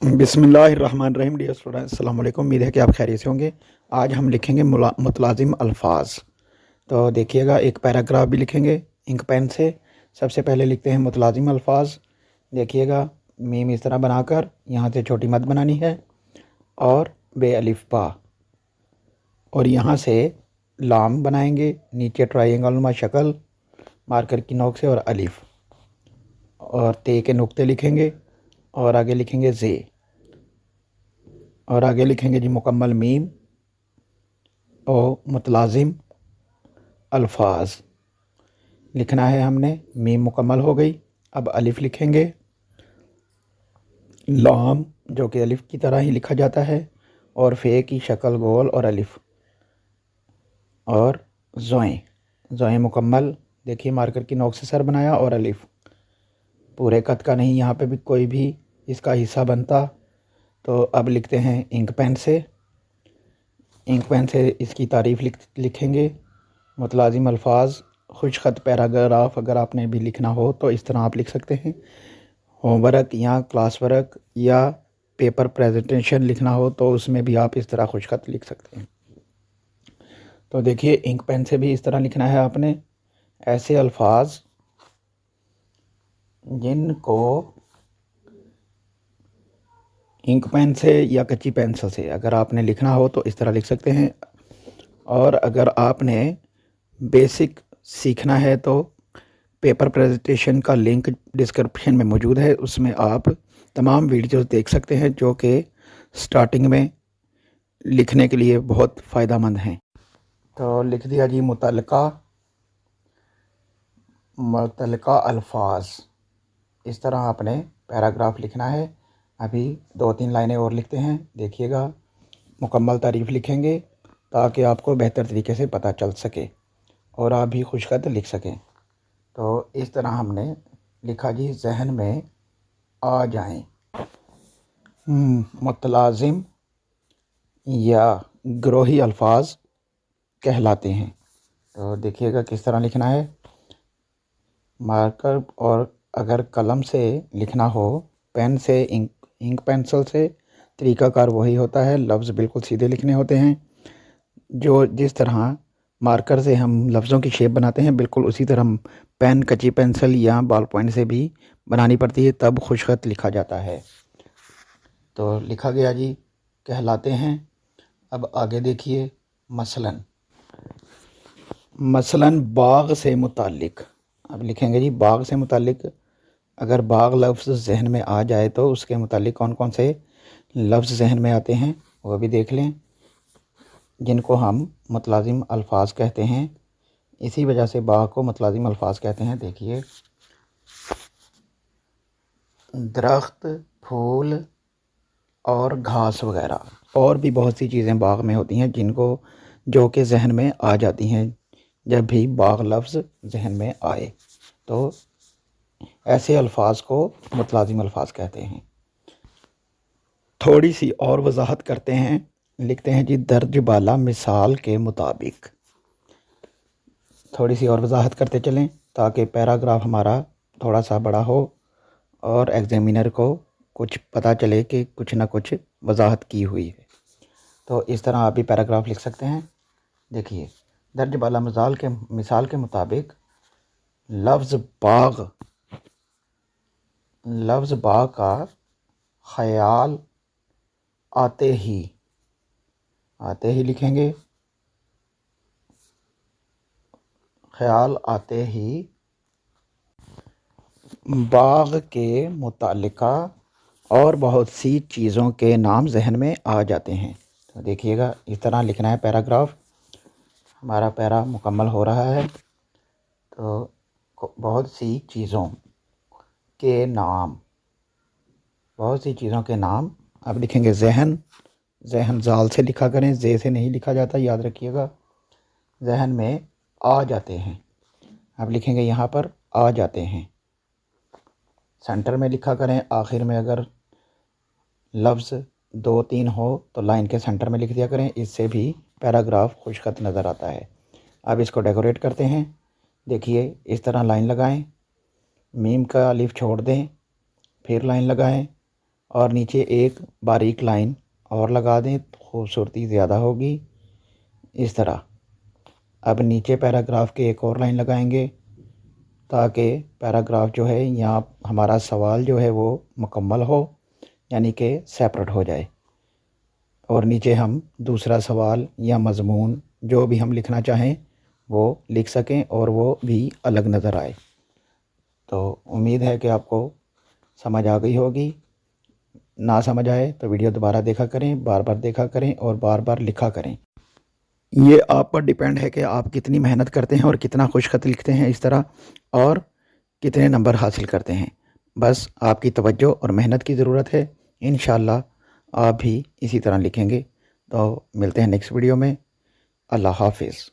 बिस्मिल्लाहिर्रहमानिर्रहीम। Dear students, अस्सलाम वालेकुम। उम्मीद है कि आप खैरियत से होंगे। आज हम लिखेंगे मुतलाज़िम अल्फाज। तो देखिएगा, एक पैराग्राफ भी लिखेंगे इंक पेन से। सबसे पहले लिखते हैं मुतलाज़िम अल्फाज। देखिएगा, मीम इस तरह बनाकर यहाँ से छोटी मद बनानी है और बे अलिफ बा, और यहाँ से लाम बनाएंगे, नीचे ट्रायंगल नुमा शक्ल मार्कर की नोक से, और अलिफ और ते के नुक्ते लिखेंगे, और आगे लिखेंगे जे, और आगे लिखेंगे जी मुकम्मल मीम और मुतलाज़िम अल्फाज लिखना है हमने। मीम मुकम्मल हो गई। अब अलिफ लिखेंगे, लाम जो कि अलिफ की तरह ही लिखा जाता है, और फ़े की शक्ल गोल, और अलिफ, और ज़ोएं मुकम्मल। देखिए, मार्कर की नोक से सर बनाया और अलिफ, पूरे कद का नहीं, यहाँ पे भी कोई भी इसका हिस्सा बनता। तो अब लिखते हैं इंक पेन से। इंक पेन से इसकी तारीफ़ लिखेंगे। मुतलाज़िम अल्फाज खुश ख़त पैराग्राफ अगर आपने भी लिखना हो तो इस तरह आप लिख सकते हैं। होमवर्क या क्लास वर्क या पेपर प्रेजेंटेशन लिखना हो तो उसमें भी आप इस तरह खुश ख़त लिख सकते हैं। तो देखिए, इंक पेन से भी इस तरह लिखना है आपने। ऐसे अल्फाज जिनको इंक पेन से या कच्ची पेंसिल से अगर आपने लिखना हो तो इस तरह लिख सकते हैं। और अगर आपने बेसिक सीखना है तो पेपर प्रेजेंटेशन का लिंक डिस्क्रिप्शन में मौजूद है, उसमें आप तमाम वीडियोस देख सकते हैं जो कि स्टार्टिंग में लिखने के लिए बहुत फ़ायदेमंद हैं। तो लिख दिया जी मुतल्लका अल्फाज। इस तरह आपने पैराग्राफ लिखना है। अभी 2-3 लाइनें और लिखते हैं। देखिएगा, मुकम्मल तारीफ़ लिखेंगे ताकि आपको बेहतर तरीके से पता चल सके और आप भी खुशखत लिख सकें। तो इस तरह हमने लिखा जी, जहन में आ जाएं मुतलाज़िम या ग्रोही अल्फाज कहलाते हैं। तो देखिएगा किस तरह लिखना है। मार्कर, और अगर कलम से लिखना हो, पेन से, इंक पेंसिल से, तरीक़ाकार वही होता है। लफ्ज़ बिल्कुल सीधे लिखने होते हैं। जो जिस तरह मार्कर से हम लफ्ज़ों की शेप बनाते हैं, बिल्कुल उसी तरह पेन, कच्ची पेंसिल या बॉल पॉइंट से भी बनानी पड़ती है, तब खुशखत लिखा जाता है। तो लिखा गया जी, कहलाते हैं। अब आगे देखिए, मसलन बाग से मुतालिक। अब लिखेंगे जी, बाग से मुतालिक। अगर बाग लफ्ज़ जहन में आ जाए तो उसके मुतालिक कौन कौन से लफ्ज़ जहन में आते हैं वो भी देख लें, जिनको हम मुतलाज़िम अल्फाज कहते हैं। इसी वजह से बाग को मुतलाज़िम अल्फाज कहते हैं। देखिए, दरख्त, फूल और घास वगैरह, और भी बहुत सी चीज़ें बाग में होती हैं जो कि जहन में आ जाती हैं जब भी बाग लफ्ज़ जहन में आए। तो ऐसे अल्फाज को मुतलाज़िम अल्फाज कहते हैं। थोड़ी सी और वजाहत करते हैं। लिखते हैं जी, दर्ज बाला मिसाल के मुताबिक। थोड़ी सी और वजाहत करते चलें ताकि पैराग्राफ हमारा थोड़ा सा बड़ा हो और एग्जामिनर को कुछ पता चले कि कुछ ना कुछ वजाहत की हुई है। तो इस तरह आप भी पैराग्राफ लिख सकते हैं। देखिए, दर्ज बाला मिसाल के मुताबिक लफ्ज़ बाग का ख्याल आते ही लिखेंगे। ख्याल आते ही बाग के मुतालिका और बहुत सी चीज़ों के नाम जहन में आ जाते हैं। तो देखिएगा, इस तरह लिखना है पैराग्राफ। हमारा पैरा मुकम्मल हो रहा है। तो बहुत सी चीज़ों के नाम, अब लिखेंगे जहन जाल से लिखा करें, जे से नहीं लिखा जाता, याद रखिएगा। जहन में आ जाते हैं। अब लिखेंगे यहाँ पर आ जाते हैं, सेंटर में लिखा करें। आखिर में अगर लफ्ज़ 2-3 हो तो लाइन के सेंटर में लिख दिया करें, इससे भी पैराग्राफ खुशखत नज़र आता है। अब इसको डेकोरेट करते हैं। देखिए, इस तरह लाइन लगाएं, मीम का अलिफ छोड़ दें, फिर लाइन लगाएं, और नीचे एक बारीक लाइन और लगा दें तो खूबसूरती ज़्यादा होगी। इस तरह अब नीचे पैराग्राफ के एक और लाइन लगाएंगे ताकि पैराग्राफ जो है यहाँ हमारा सवाल जो है वो मुकम्मल हो, यानी कि सेपरेट हो जाए, और नीचे हम दूसरा सवाल या मज़मून जो भी हम लिखना चाहें वो लिख सकें और वो भी अलग नज़र आए। तो उम्मीद है कि आपको समझ आ गई होगी। ना समझ आए तो वीडियो दोबारा देखा करें, बार बार देखा करें और बार बार लिखा करें। ये आप पर डिपेंड है कि आप कितनी मेहनत करते हैं और कितना खुशखत लिखते हैं इस तरह, और कितने नंबर हासिल करते हैं। बस आपकी तवज्जो और मेहनत की ज़रूरत है। इंशाअल्लाह आप भी इसी तरह लिखेंगे। तो मिलते हैं नेक्स्ट वीडियो में। अल्लाह हाफिज़।